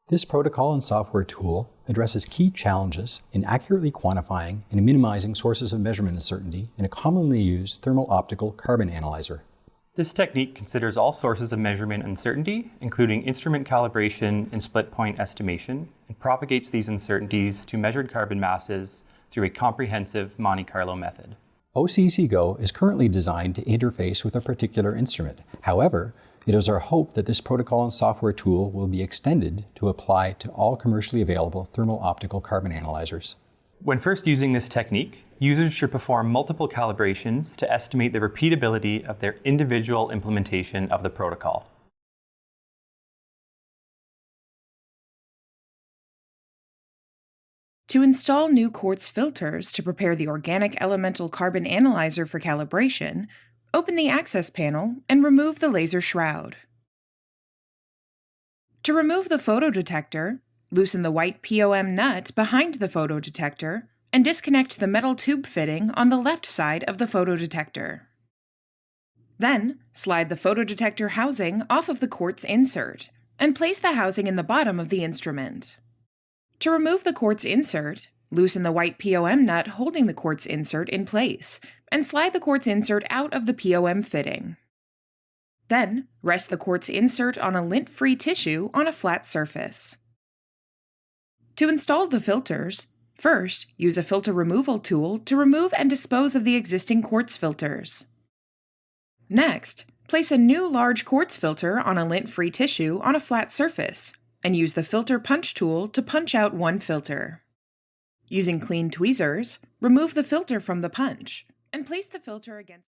This protocol and software tool addresses key challenges in accurately quantifying and minimizing sources of measurement uncertainty in a commonly used thermal-optical carbon analyzer. This technique considers all sources of measurement uncertainty, including instrument calibration and split point estimation, and propagates these uncertainties to measured carbon masses through a comprehensive Monte Carlo method. OCC-GO is currently designed to interface with a particular instrument. However, it is our hope that this protocol and software tool will be extended to apply to all commercially available thermal-optical carbon analyzers. When first using this technique, users should perform multiple calibrations to estimate the repeatability of their individual implementation of the protocol. To install new quartz filters to prepare the organic elemental carbon analyzer for calibration, open the access panel and remove the laser shroud. To remove the photodetector, loosen the white POM nut behind the photodetector and disconnect the metal tube fitting on the left side of the photodetector. Then, slide the photodetector housing off of the quartz insert and place the housing in the bottom of the instrument. To remove the quartz insert, loosen the white POM nut holding the quartz insert in place and slide the quartz insert out of the POM fitting. Then, rest the quartz insert on a lint-free tissue on a flat surface. To install the filters, first, use a filter removal tool to remove and dispose of the existing quartz filters. Next, place a new large quartz filter on a lint-free tissue on a flat surface, and use the filter punch tool to punch out one filter. Using clean tweezers, remove the filter from the punch, and place the filter against